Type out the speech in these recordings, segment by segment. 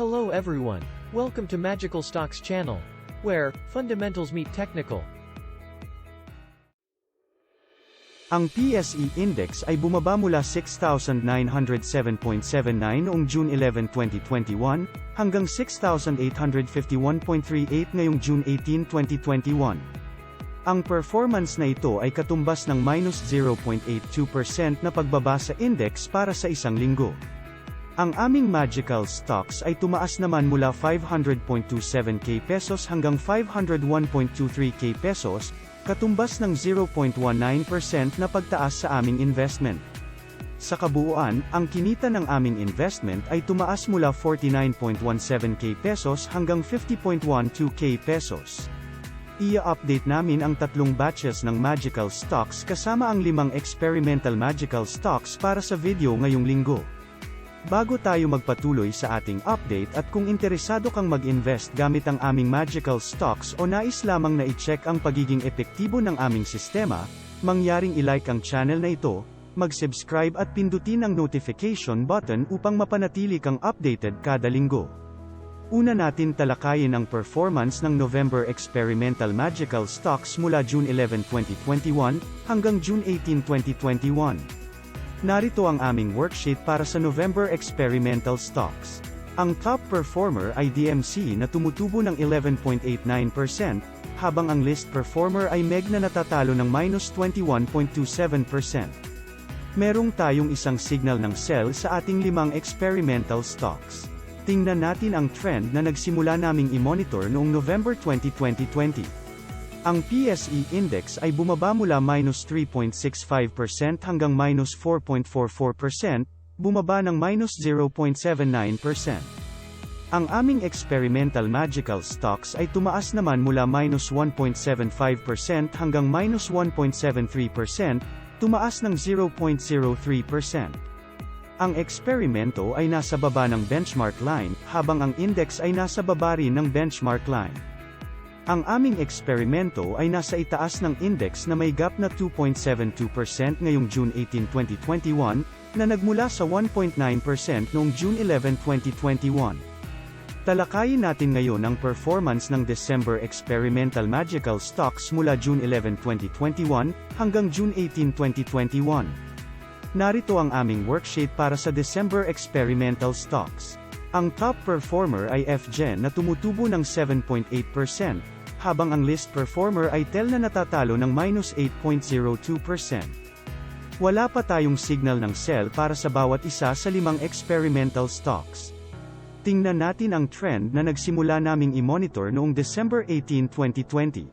Hello everyone. Welcome to Magical Stocks channel, where fundamentals meet technical. Ang PSE Index ay bumaba mula 6,907.79 noong June 11, 2021, hanggang 6,851.38 ngayong June 18, 2021. Ang performance na ito ay katumbas ng minus 0.82% na pagbaba sa index para sa isang linggo. Ang aming Magical Stocks ay tumaas naman mula 500.27k pesos hanggang 501.23k pesos, katumbas ng 0.19% na pagtaas sa aming investment. Sa kabuuan, ang kinita ng aming investment ay tumaas mula 49.17k pesos hanggang 50.12k pesos. Ia-update namin ang tatlong batches ng Magical Stocks kasama ang 5 experimental Magical Stocks para sa video ngayong linggo. Bago tayo magpatuloy sa ating update at kung interesado kang mag-invest gamit ang aming Magical Stocks o nais lamang na i-check ang pagiging epektibo ng aming sistema, mangyaring i-like ang channel na ito, mag-subscribe at pindutin ang notification button upang mapanatili kang updated kada linggo. Una natin talakayin ang performance ng November Experimental Magical Stocks mula June 11, 2021, hanggang June 18, 2021. Narito ang aming worksheet para sa November Experimental Stocks. Ang top performer ay DMC na tumutubo ng 11.89%, habang ang list performer ay MEG na natatalo ng minus 21.27%. Merong tayong isang signal ng sell sa ating 5 experimental stocks. Tingnan natin ang trend na nagsimula naming i-monitor noong November 2020. Ang PSE Index ay bumaba mula minus 3.65% hanggang minus 4.44%, bumaba ng minus 0.79%. Ang aming experimental Magical Stocks ay tumaas naman mula minus 1.75% hanggang minus 1.73%, tumaas ng 0.03%. Ang eksperimento ay nasa baba ng benchmark line, habang ang index ay nasa baba rin ng benchmark line. Ang aming eksperimento ay nasa itaas ng index na may gap na 2.72% ngayong June 18, 2021, na nagmula sa 1.9% noong June 11, 2021. Talakayin natin ngayon ang performance ng December Experimental Magical Stocks mula June 11, 2021, hanggang June 18, 2021. Narito ang aming worksheet para sa December Experimental Stocks. Ang top performer ay FGen na tumutubo ng 7.8%, habang ang list performer ay TEL na natatalo ng minus 8.02%. Wala pa tayong signal ng sell para sa bawat isa sa 5 experimental stocks. Tingnan natin ang trend na nagsimula naming i-monitor noong December 18, 2020.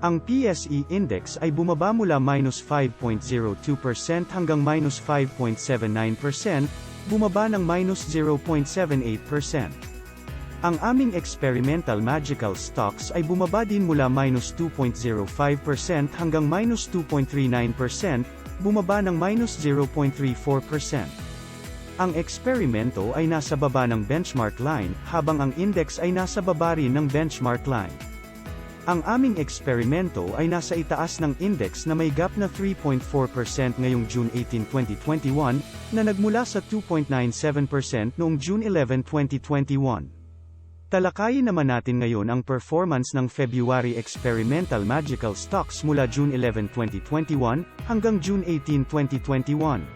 Ang PSE Index ay bumaba mula minus 5.02% hanggang minus 5.79%, bumaba ng minus 0.78%. Ang aming experimental Magical Stocks ay bumaba din mula minus 2.05% hanggang minus 2.39%, bumaba ng minus 0.34%. Ang eksperimento ay nasa baba ng benchmark line, habang ang index ay nasa baba rin ng benchmark line. Ang aming eksperimento ay nasa itaas ng index na may gap na 3.4% ngayong June 18, 2021, na nagmula sa 2.97% noong June 11, 2021. Talakayin naman natin ngayon ang performance ng February Experimental Magical Stocks mula June 11, 2021, hanggang June 18, 2021.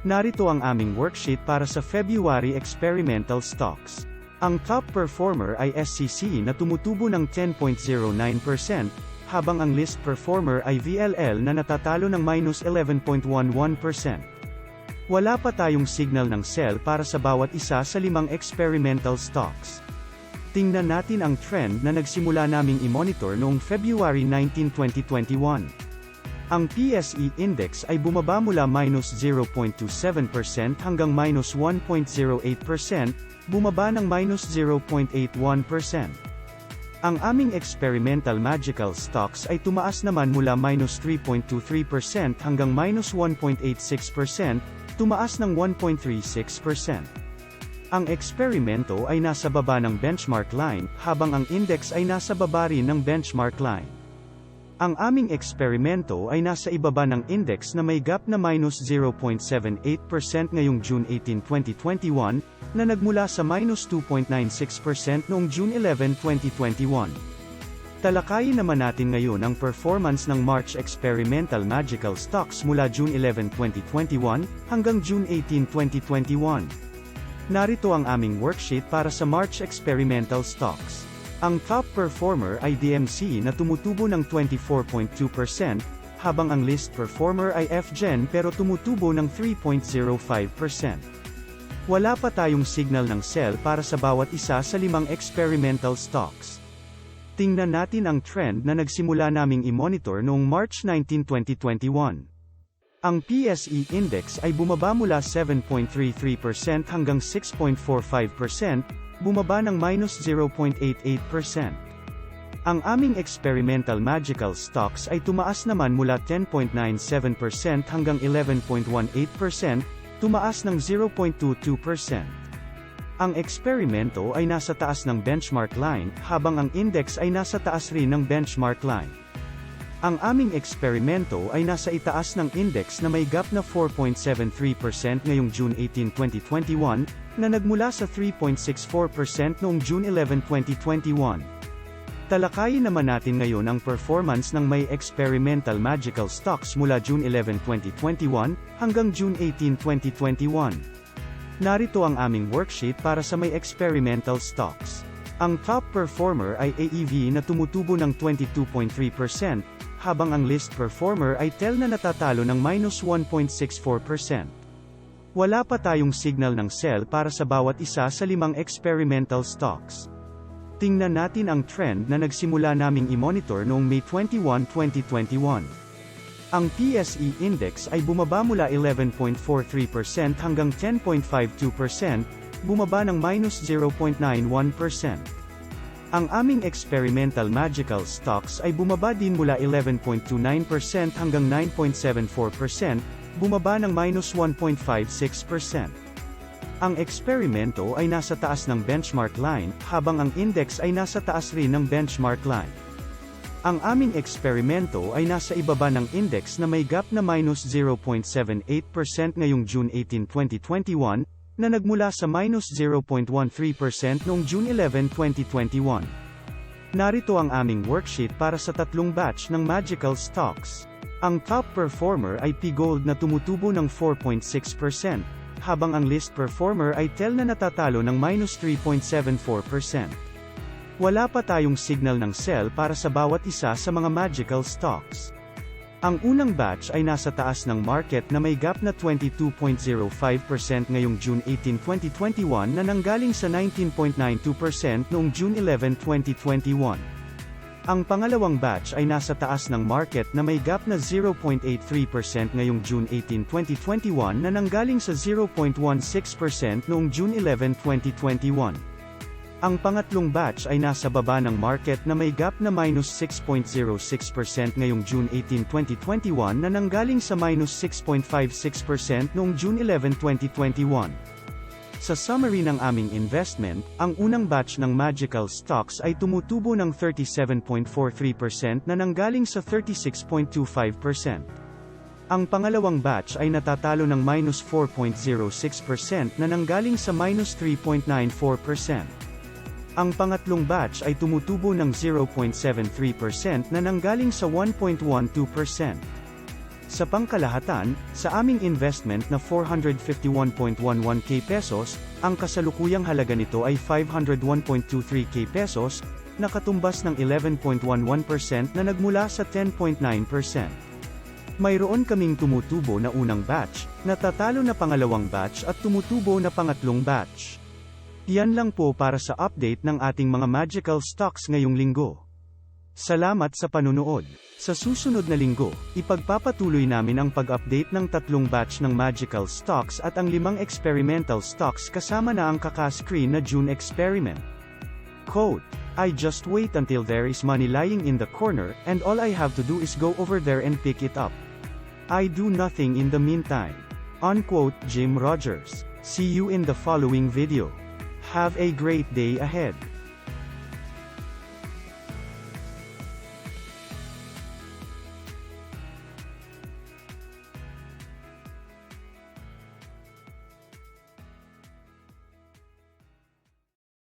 Narito ang aming worksheet para sa February Experimental Stocks. Ang top performer ay SCC na tumutubo ng 10.09%, habang ang list performer ay VLL na natatalo ng minus 11.11%. Wala pa tayong signal ng sell para sa bawat isa sa 5 experimental stocks. Tingnan natin ang trend na nagsimula naming i-monitor noong February 19, 2021. Ang PSE Index ay bumaba mula minus 0.27% hanggang minus 1.08%, bumaba ng minus 0.81%. Ang aming experimental Magical Stocks ay tumaas naman mula minus 3.23% hanggang minus 1.86%, tumaas ng 1.36%. Ang eksperimento ay nasa baba ng benchmark line, habang ang index ay nasa baba rin ng benchmark line. Ang aming eksperimento ay nasa ibaba ng index na may gap na minus 0.78% ngayong June 18, 2021, na nagmula sa minus 2.96% noong June 11, 2021. Talakayin naman natin ngayon ang performance ng March Experimental Magical Stocks mula June 11, 2021, hanggang June 18, 2021. Narito ang aming worksheet para sa March Experimental Stocks. Ang top performer ay DMC na tumutubo ng 24.2%, habang ang least performer ay FGen pero tumutubo ng 3.05%. Wala pa tayong signal ng sell para sa bawat isa sa 5 experimental stocks. Tingnan natin ang trend na nagsimula naming i-monitor noong March 19, 2021. Ang PSE Index ay bumaba mula 7.33% hanggang 6.45%, bumaba ng minus 0.88%. Ang aming experimental magical stocks ay tumaas naman mula 10.97% hanggang 11.18%, tumaas ng 0.22%. Ang eksperimento ay nasa taas ng benchmark line, habang ang index ay nasa taas rin ng benchmark line. Ang aming eksperimento ay nasa itaas ng index na may gap na 4.73% ngayong June 18, 2021, na nagmula sa 3.64% noong June 11, 2021. Talakayin naman natin ngayon ang performance ng may experimental magical stocks mula June 11, 2021, hanggang June 18, 2021. Narito ang aming worksheet para sa may experimental stocks. Ang top performer ay AEV na tumutubo ng 22.3%, habang ang least performer ay TEL na natatalo ng minus 1.64%. Wala pa tayong signal ng sell para sa bawat isa sa 5 experimental stocks. Tingnan natin ang trend na nagsimula naming i-monitor noong May 21, 2021. Ang PSE Index ay bumaba mula 11.43% hanggang 10.52%, bumaba ng minus 0.91%. Ang aming experimental magical stocks ay bumaba din mula 11.29% hanggang 9.74%, bumaba ng minus 1.56%. Ang eksperimento ay nasa taas ng benchmark line, habang ang index ay nasa taas rin ng benchmark line. Ang aming eksperimento ay nasa ibaba ng index na may gap na minus 0.78% ngayong June 18, 2021, na nagmula sa minus 0.13% noong June 11, 2021. Narito ang aming worksheet para sa 3 batch ng magical stocks. Ang top performer ay P-Gold na tumutubo ng 4.6%, habang ang least performer ay TEL na natatalo ng minus 3.74%. Wala pa tayong signal ng sell para sa bawat isa sa mga magical stocks. Ang unang batch ay nasa taas ng market na may gap na 22.05% ngayong June 18, 2021 na nanggaling sa 19.92% noong June 11, 2021. Ang pangalawang batch ay nasa taas ng market na may gap na 0.83% ngayong June 18, 2021 na nanggaling sa 0.16% noong June 11, 2021. Ang pangatlong batch ay nasa baba ng market na may gap na minus 6.06% ngayong June 18, 2021 na nanggaling sa minus 6.56% noong June 11, 2021. Sa summary ng aming investment, ang unang batch ng magical stocks ay tumutubo ng 37.43% na nanggaling sa 36.25%. Ang pangalawang batch ay natatalo ng minus 4.06% na nanggaling sa minus 3.94%. Ang pangatlong batch ay tumutubo ng 0.73% na nanggaling sa 1.12%. Sa pangkalahatan, sa aming investment na 451.11k pesos, ang kasalukuyang halaga nito ay 501.23k pesos, nakatumbas ng 11.11% na nagmula sa 10.9%. Mayroon kaming tumutubo na unang batch, natatalo na pangalawang batch at tumutubo na pangatlong batch. Yan lang po para sa update ng ating mga magical stocks ngayong linggo. Salamat sa panunood. Sa susunod na linggo, ipagpapatuloy namin ang pag-update ng 3 batch ng magical stocks at ang 5 experimental stocks kasama na ang kaka-screen na June experiment. Quote, I just wait until there is money lying in the corner, and all I have to do is go over there and pick it up. I do nothing in the meantime. Unquote, Jim Rogers. See you in the following video. Have a great day ahead.